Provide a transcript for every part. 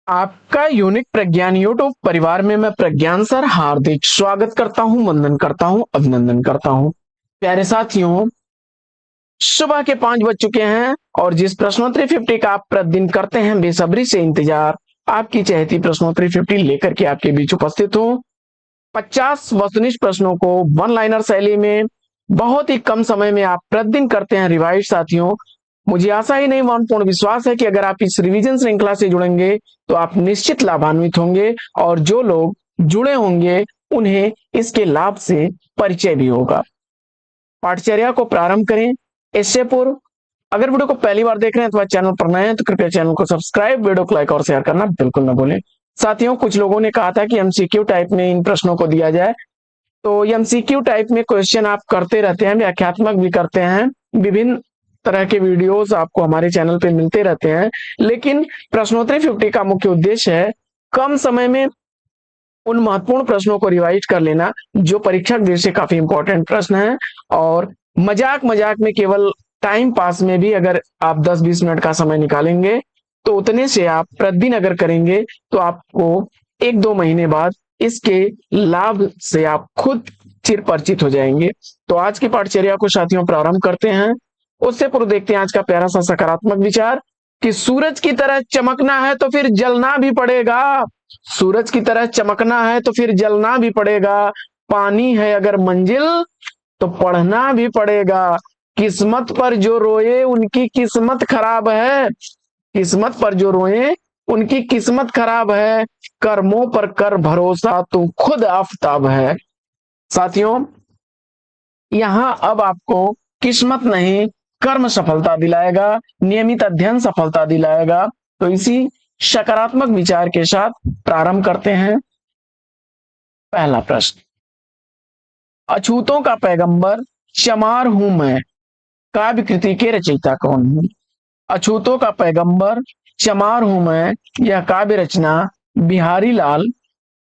आपका यूनिक प्रज्ञान यूट्यूब परिवार में मैं प्रज्ञान सर हार्दिक स्वागत करता हूं, वंदन करता हूं, अभिनंदन करता हूं। प्यारे साथियों, सुबह के 5 बज चुके हैं और जिस प्रश्नोत्तरी 50 का आप प्रतिदिन करते हैं बेसब्री से इंतजार, आपकी चहेती प्रश्नोत्तरी 50 लेकर के आपके बीच उपस्थित हूं। 50 वस्तुनिष्ठ प्रश्नों को वन लाइनर शैली में बहुत ही कम समय में आप प्रतिदिन करते हैं रिवाइज। साथियों, मुझे आशा ही नहीं पूर्ण विश्वास है कि अगर आप इस रिवीजन श्रृंखला से जुड़ेंगे तो आप निश्चित लाभान्वित होंगे और जो लोग जुड़े होंगे उन्हें इसके लाभ से परिचय भी होगा। पाठचर्या को प्रारंभ करें इससे पूर्व अगर वीडियो को पहली बार देख रहे हैं तो चैनल पर नए हैं तो कृपया चैनल को सब्सक्राइब, वीडियो को लाइक और शेयर करना बिल्कुल न भूलें। साथियों, कुछ लोगों ने कहा था कि एमसीक्यू टाइप में इन प्रश्नों को दिया जाए, तो एमसीक्यू टाइप में क्वेश्चन आप करते रहते हैं, व्याख्यात्मक भी करते हैं, विभिन्न तरह के वीडियोस आपको हमारे चैनल पे मिलते रहते हैं। लेकिन प्रश्नोत्तरी 50 का मुख्य उद्देश्य है कम समय में उन महत्वपूर्ण प्रश्नों को रिवाइज कर लेना जो परीक्षक दृष्टि से काफी इंपॉर्टेंट प्रश्न है। और मजाक मजाक में, केवल टाइम पास में भी अगर आप 10-20 मिनट का समय निकालेंगे तो उतने से आप प्रतिदिन अगर करेंगे तो आपको 1-2 महीने बाद इसके लाभ से आप खुद चिर परिचित हो जाएंगे। तो आज की पाठचर्या को साथियों प्रारंभ करते हैं। उससे पूर्व देखते हैं आज का प्यारा सा सकारात्मक विचार कि सूरज की तरह चमकना है तो फिर जलना भी पड़ेगा। सूरज की तरह चमकना है तो फिर जलना भी पड़ेगा। पानी है अगर मंजिल तो पढ़ना भी पड़ेगा। किस्मत पर जो रोए उनकी किस्मत खराब है। किस्मत पर जो रोए उनकी किस्मत खराब है। कर्मों पर कर भरोसा तू खुद आफताब है। साथियों, यहां अब आपको किस्मत नहीं कर्म सफलता दिलाएगा, नियमित अध्ययन सफलता दिलाएगा। तो इसी सकारात्मक विचार के साथ प्रारंभ करते हैं। पहला प्रश्न, अछूतों का पैगंबर चमार हूं मैं, काव्य कृति के रचयिता कौन है? अछूतों का पैगंबर चमार हूं मैं, यह काव्य रचना बिहारी लाल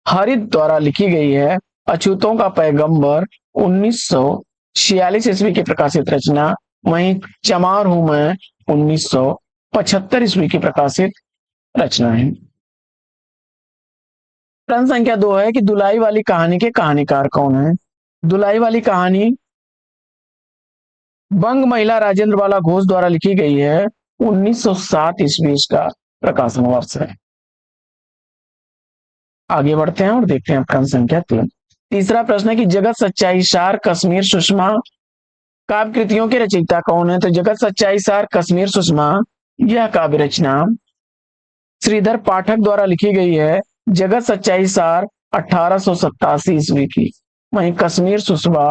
हरित द्वारा लिखी गई है। अछूतों का पैगंबर 1946 ईस्वी की प्रकाशित रचना, वहीं चमार हूं मैं 1975 ईस्वी की प्रकाशित रचना है। प्रश्न संख्या 2 है कि दुलाई वाली कहानी के कहानीकार कौन है? दुलाई वाली कहानी बंग महिला राजेंद्र बाला घोष द्वारा लिखी गई है। 1907 ईस्वी का प्रकाशन वर्ष है। आगे बढ़ते हैं और देखते हैं प्रश्न संख्या 3। तीसरा प्रश्न है कि जगत सच्चाई सार कश्मीर सुषमा काव्य कृतियों के रचयिता कौन है? तो जगत सच्चाई सार कश्मीर सुषमा यह काव्य रचना श्रीधर पाठक द्वारा लिखी गई है। जगत सच्चाई सार 1887 ईस्वी की, वहीं कश्मीर सुषमा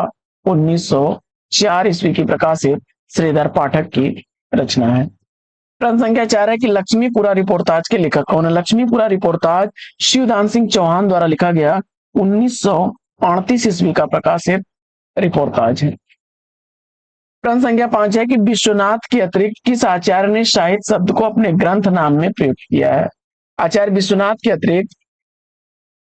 1904 ईस्वी की प्रकाशित श्रीधर पाठक की रचना है। प्रश्न संख्या 4 है कि लक्ष्मीपुरा रिपोर्टाज के लेखक कौन है? लक्ष्मीपुरा रिपोर्टाज शिवदान सिंह चौहान द्वारा लिखा गया 1938 ईस्वी का प्रकाशित रिपोर्टाज है। प्रश्न संख्या 5 है कि विश्वनाथ के अतिरिक्त किस आचार्य ने साहित्य शब्द को अपने ग्रंथ नाम में प्रयोग किया है? आचार्य विश्वनाथ के अतिरिक्त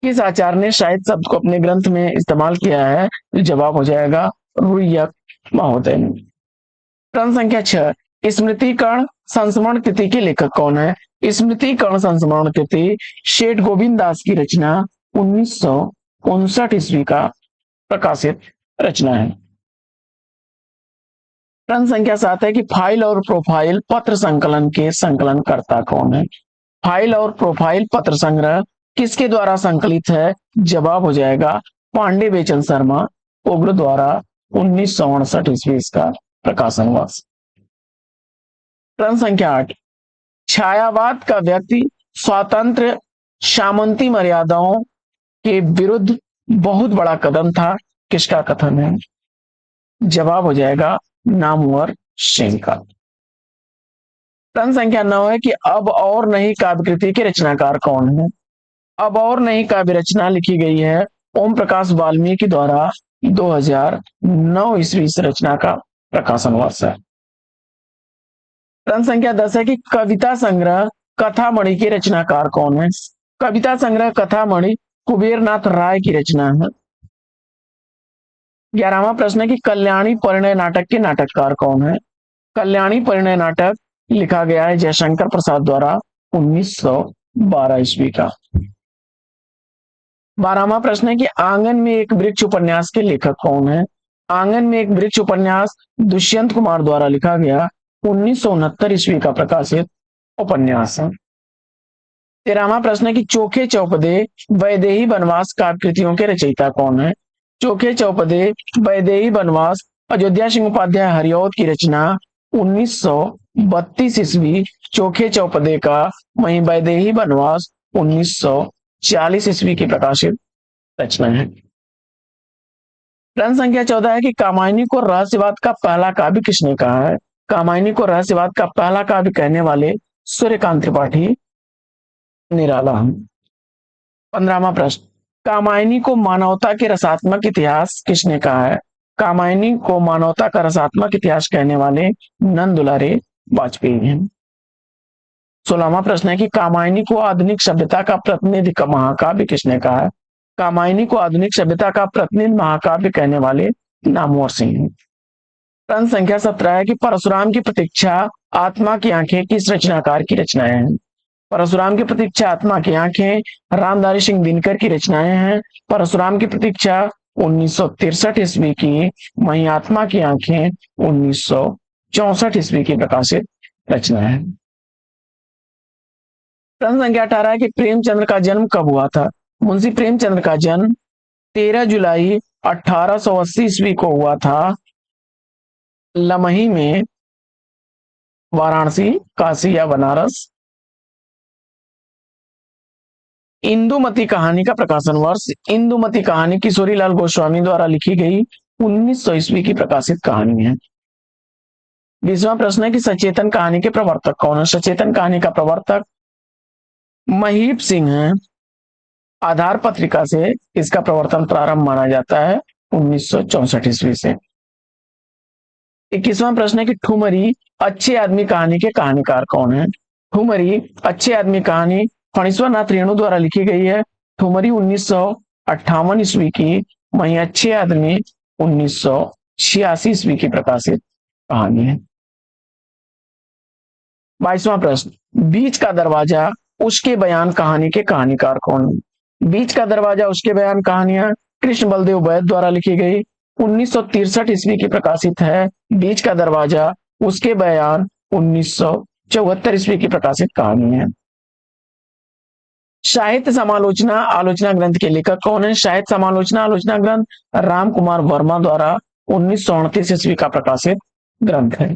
किस आचार्य ने साहित्य शब्द को अपने ग्रंथ में इस्तेमाल किया है? तो जवाब हो जाएगा रुय्यक महोदय ने। प्रश्न संख्या 6, स्मृतिकर्ण संस्मरण कृति के लेखक कौन है? स्मृतिकर्ण संस्मरण कृति सेठ गोविंद दास की रचना 1959 ईस्वी का प्रकाशित रचना है। प्रश्न संख्या 7 है कि फाइल और प्रोफाइल पत्र संकलन के संकलनकर्ता कौन है? फाइल और प्रोफाइल पत्र संग्रह किसके द्वारा संकलित है? जवाब हो जाएगा पांडे बेचन शर्मा उग्र द्वारा 1959 ईस्वी का प्रकाशन वर्ष। प्रश्न संख्या 8, छायावाद का व्यक्ति स्वातंत्र सामंती मर्यादाओं के विरुद्ध बहुत बड़ा कदम था, किसका कथन है? जवाब हो जाएगा नामवर सिंह का। प्रश्न संख्या 9 है कि अब और नहीं काव्य कृति के रचनाकार कौन है? अब और नहीं काव्य रचना लिखी गई है ओम प्रकाश वाल्मीकि द्वारा 2009 ईस्वी इस रचना का प्रकाशन वर्ष है। प्रश्न संख्या 10 है कि कविता संग्रह कथामणि के रचनाकार कौन है? कविता संग्रह कथामणि कुबेरनाथ राय की रचना है। 11वां प्रश्न है कि कल्याणी परिणय नाटक के नाटककार कौन है? कल्याणी परिणय नाटक लिखा गया है जयशंकर प्रसाद द्वारा 1912 ईस्वी का। 12वां प्रश्न है कि आंगन में एक वृक्ष उपन्यास के लेखक कौन है? आंगन में एक वृक्ष उपन्यास दुष्यंत कुमार द्वारा लिखा गया 1969 ईस्वी का प्रकाशित उपन्यास है। 13वां प्रश्न है कि चोखे चौपदे वैदेही वनवास काव्य कृतियों के रचयिता कौन है? चोखे चौपदे वैदेही वनवास अयोध्या सिंह उपाध्याय हरिऔध की रचना 1932 ईस्वी चोखे चौपदे का, वहीं वैदेही वनवास 1940 ईस्वी की प्रकाशित रचना है। प्रश्न संख्या 14 है कि कामायनी को रहस्यवाद का पहला काव्य किसने कहा है? कामायनी को रहस्यवाद का पहला काव्य कहने वाले सूर्यकांत त्रिपाठी निराला। 15वां प्रश्न, कामायनी को मानवता के रसात्मक इतिहास किसने कहा है? कामायनी को मानवता का रसात्मक इतिहास कहने वाले नंद दुलारे वाजपेयी हैं। 16वां प्रश्न है कि कामायनी को आधुनिक सभ्यता का प्रतिनिधि महाकाव्य किसने कहा है? कामायनी को आधुनिक सभ्यता का प्रतिनिधि महाकाव्य कहने वाले नामवर सिंह हैं। प्रश्न संख्या 17 है कि परशुराम की प्रतीक्षा आत्मा की आंखें किस रचनाकार की रचनाएं हैं? परशुराम की प्रतीक्षा आत्मा की आंखें रामधारी सिंह दिनकर की रचनाएं हैं। परशुराम की प्रतीक्षा 1963 ईस्वी की, वहीं आत्मा की आंखें 1964 ईस्वी की प्रकाशित रचना है। प्रश्न संख्या 18 है कि प्रेमचंद्र का जन्म कब हुआ था? मुंशी प्रेमचंद्र का जन्म 13 जुलाई 1880 ईस्वी को हुआ था लमही में, वाराणसी, काशी या बनारस। इंदुमती कहानी का प्रकाशन वर्ष? इंदुमती कहानी किशोरीलाल गोस्वामी द्वारा लिखी गई 1900 ईस्वी की प्रकाशित कहानी है। 20वां प्रश्न है कि सचेतन कहानी के प्रवर्तक कौन है? सचेतन कहानी का प्रवर्तक महीप सिंह है। आधार पत्रिका से इसका प्रवर्तन प्रारंभ माना जाता है 1964 ईस्वी से। 21वां प्रश्न है कि ठुमरी अच्छे आदमी कहानी के कहानीकार कौन है? ठुमरी अच्छे आदमी कहानी फणीश्वर नाथ रेणु द्वारा लिखी गई है। ठुमरी 1958 ईस्वी की, वहीं अच्छे आदमी 1986 ईस्वी की प्रकाशित कहानी है। 22वां प्रश्न, बीच का दरवाजा उसके बयान कहानी के कहानीकार कौन है? बीच का दरवाजा उसके बयान कहानियां कृष्ण बलदेव वैद्य द्वारा लिखी गई 1963 ईस्वी की प्रकाशित है। बीच का दरवाजा उसके बयान 1974 ईस्वी की प्रकाशित कहानी है। साहित्य समालोचना आलोचना ग्रंथ के लेखक कौन है? साहित्य समालोचना आलोचना ग्रंथ राम कुमार वर्मा द्वारा 1938 ईस्वी का प्रकाशित ग्रंथ है।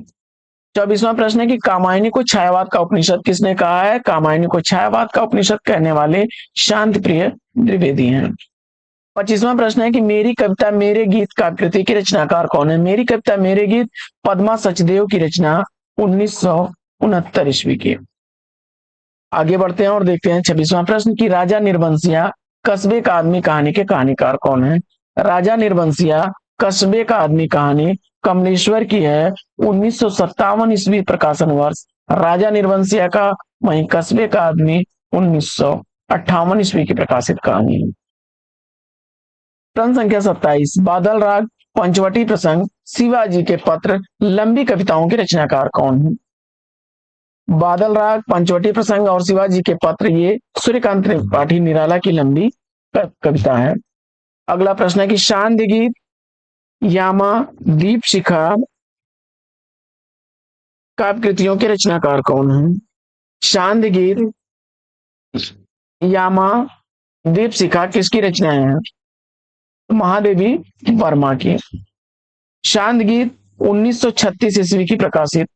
24वां प्रश्न है कि कामायनी को छायावाद का उपनिषद किसने कहा है? कामायनी को छायावाद का उपनिषद कहने वाले शांति प्रिय द्विवेदी हैं। 25वां प्रश्न है कि मेरी कविता मेरे गीत काव्य कृति के रचनाकार कौन है? मेरी कविता मेरे गीत पद्मा सचदेव की रचना 1969 ईस्वी की। आगे बढ़ते हैं और देखते हैं 26वां प्रश्न की राजा निर्वंशिया कस्बे का आदमी कहानी के कहानीकार कौन है? राजा निर्वंशिया कस्बे का आदमी कहानी कमलेश्वर की है 1957 ईस्वी प्रकाशन वर्ष राजा निर्वंशिया का, वहीं कस्बे का आदमी 1958 ईस्वी की प्रकाशित कहानी है। प्रश्न संख्या 27, बादल राग पंचवटी प्रसंग शिवाजी के पत्र लंबी कविताओं के रचनाकार कौन है? बादल राग पंचवटी प्रसंग और शिवाजी के पत्र ये सूर्यकांत त्रिपाठी निराला की लंबी कविता है। अगला प्रश्न है कि शांति गीत यामा दीप शिखा काव्य कृतियों के रचनाकार कौन है? शांति गीत यामा दीप शिखा किसकी रचना है? महादेवी वर्मा की। शांति गीत 1936 ईस्वी की प्रकाशित,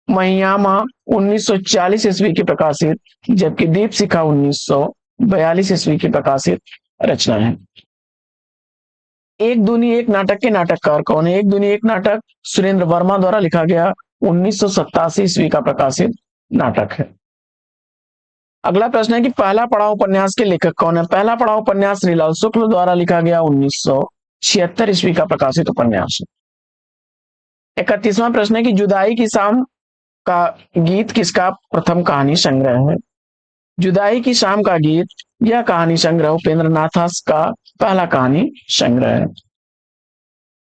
यामा 1940 ईस्वी की प्रकाशित, जबकि दीप शिखा 1942 ईस्वी की प्रकाशित रचना है। एक दूनी एक नाटक के नाटककार कौन है? एक दूनी एक नाटक सुरेंद्र वर्मा द्वारा लिखा गया 1987 ईस्वी का प्रकाशित नाटक है। अगला प्रश्न है कि पहला पड़ाव उपन्यास के लेखक कौन है? पहला पड़ाव उपन्यास श्रीलाल शुक्ल द्वारा लिखा गया 1976 ईस्वी का प्रकाशित उपन्यास है। 31वां प्रश्न है कि जुदाई की शाम का गीत किसका प्रथम कहानी संग्रह है? जुदाई की शाम का गीत यह कहानी संग्रह उपेंद्र नाथास का पहला कहानी संग्रह है।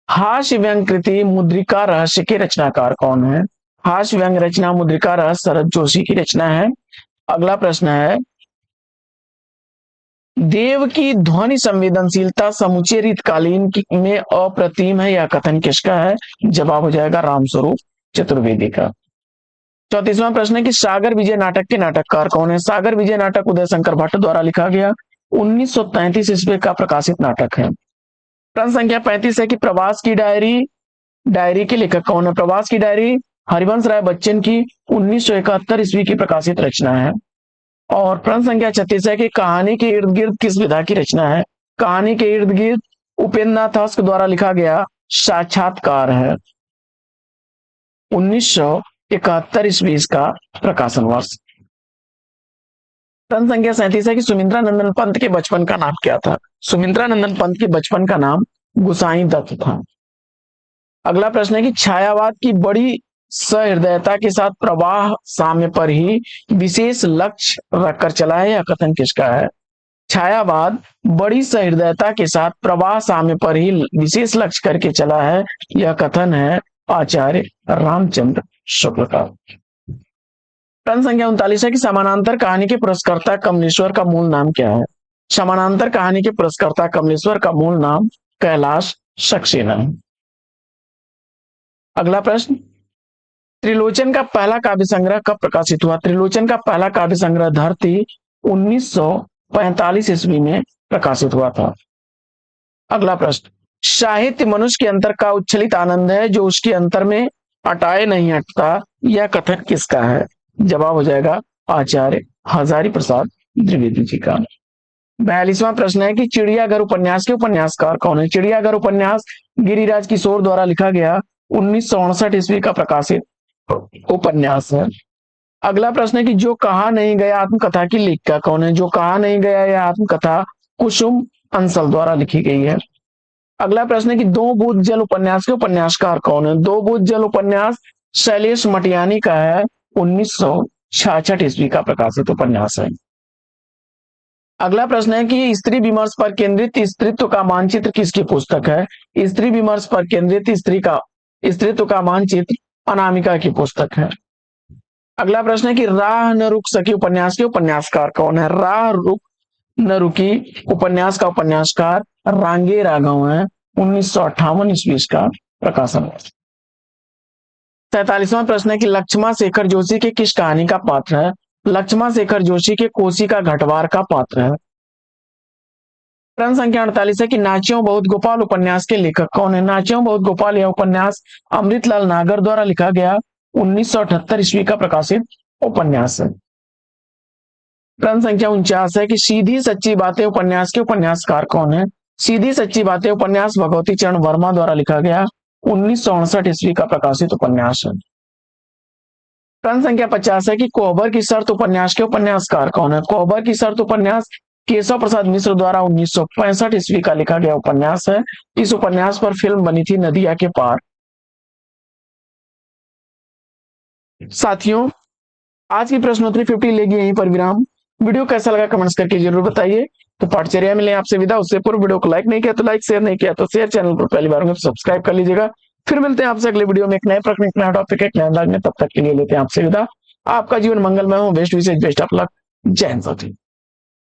हास्य व्यंग कृति मुद्रिका रहस्य के रचनाकार कौन है? हास्य व्यंग रचना मुद्रिका रहस्य शरद जोशी की रचना है। अगला प्रश्न है देव की ध्वनि संवेदनशीलता समूचे रीतकालीन में अप्रतिम है, यह कथन किसका है? जवाब हो जाएगा रामस्वरूप चतुर्वेदी का। 34वां प्रश्न है कि सागर विजय नाटक के नाटककार कौन है? सागर विजय नाटक उदय शंकर भट्ट द्वारा लिखा गया 1933 ईस्वी का प्रकाशित नाटक है। प्रश्न संख्या 35 है कि प्रवास की डायरी के लेखक कौन है? प्रवास की डायरी हरिवंश राय बच्चन की 1971 ईस्वी की प्रकाशित रचना है। और प्रश्न संख्या 36 है कि कहानी के इर्द गिर्द किस विधा की रचना है? कहानी के इर्द गिर्द उपेंद्रनाथ हस्क द्वारा लिखा गया साक्षात्कार है। 1971 ईस्वी का प्रकाशन वर्ष। प्रश्न संख्या 37 है कि सुमित्रा नंदन पंत के बचपन का नाम क्या था? सुमित्रा नंदन पंत के बचपन का नाम गुसाई दत्त था। अगला प्रश्न है कि छायावाद की बड़ी सहृदयता के साथ प्रवाह साम्य पर ही विशेष लक्ष्य रखकर चला है, यह कथन किसका है? छायावाद बड़ी सहृदयता के साथ प्रवाह साम्य पर ही विशेष लक्ष्य करके चला है, यह कथन है आचार्य रामचंद्र शुक्ल का। प्रश्न संख्या 39 है कि समानांतर कहानी के पुरस्कर्ता कमलेश्वर का मूल नाम क्या है? समानांतर कहानी के पुरस्कर्ता कमलेश्वर का मूल नाम कैलाश सक्सेना है। अगला प्रश्न, त्रिलोचन का पहला काव्य संग्रह कब प्रकाशित हुआ? त्रिलोचन का पहला काव्य संग्रह धरती 1945 ईस्वी में प्रकाशित हुआ था। अगला प्रश्न, साहित्य मनुष्य के अंतर का उच्छलित आनंद है जो उसके अंतर में अटाए नहीं हटता, यह कथन किसका है? जवाब हो जाएगा आचार्य हजारी प्रसाद द्विवेदी जी का। 42वां प्रश्न है कि चिड़ियाघर उपन्यास के उपन्यासकार कौन है? चिड़ियाघर उपन्यास गिरिराज किशोर द्वारा लिखा गया 1959 ईस्वी का प्रकाशित उपन्यास है। अगला प्रश्न है कि जो कहा नहीं गया आत्मकथा की लेखिका कौन है? जो कहा नहीं गया यह आत्मकथा कुसुम अंसल द्वारा लिखी गई है। अगला प्रश्न है कि दो बूंद जल उपन्यास के उपन्यासकार कौन है? दो बूंद जल उपन्यास शैलेश मटियानी का है, 1966 ईस्वी का प्रकाशित उपन्यास है। अगला प्रश्न है कि स्त्री विमर्श पर केंद्रित स्त्रीत्व का मानचित्र किसकी पुस्तक है? स्त्री विमर्श पर केंद्रित स्त्रीत्व का मानचित्र अनामिका की पुस्तक है। अगला प्रश्न है कि राह न रुक सकी उपन्यास के उपन्यासकार कौन है? राह रुक न रुकी उपन्यास का उपन्यासकार रांगे राघव है, 1958 ईस्वी का प्रकाशन। 47वां प्रश्न है कि लक्ष्मा शेखर जोशी के किस कहानी का पात्र है? लक्ष्मा शेखर जोशी के कोसी का घटवार का पात्र है। प्रश्न संख्या 48 है कि नाचियों बहुत गोपाल उपन्यास के लेखक कौन है? नाचियों बहुत गोपाल यह उपन्यास अमृतलाल नागर द्वारा लिखा गया 1978 ईस्वी का प्रकाशित उपन्यास है। प्रश्न संख्या 49 है कि सीधी सच्ची बातें उपन्यास के उपन्यासकार कौन है? सीधी सच्ची बातें उपन्यास भगवती चरण वर्मा द्वारा लिखा गया 1959 ईस्वी का प्रकाशित उपन्यास है। प्रश्न संख्या 50 है कि कोहबर की शर्त उपन्यास के उपन्यासकार कौन है? कोहबर की शर्त उपन्यास केशव प्रसाद मिश्र द्वारा 1965 ईस्वी का लिखा गया उपन्यास है। इस उपन्यास पर फिल्म बनी थी नदिया के पार। साथियों, आज की प्रश्नोत्तरी 50 लेगी यहीं पर विराम। वीडियो कैसा लगा कमेंट्स करके जरूर बताइए। तो पाठचर्या मिले आपसे विदा, उससे पूर्व वीडियो को लाइक नहीं किया तो लाइक, शेयर नहीं किया तो शेयर, चैनल पर पहली बार होंगे तो सब्सक्राइब कर लीजिएगा। फिर मिलते हैं आपसे अगले वीडियो में एक नए प्रश्न, एक नया टॉपिक, एक नए अंदाज में। तब तक के लिए लेते हैं आपसे विदा। आपका जीवन मंगलमय हो, बेस्ट विशेष बेस्ट ऑफ लक। जय हिंद साथी।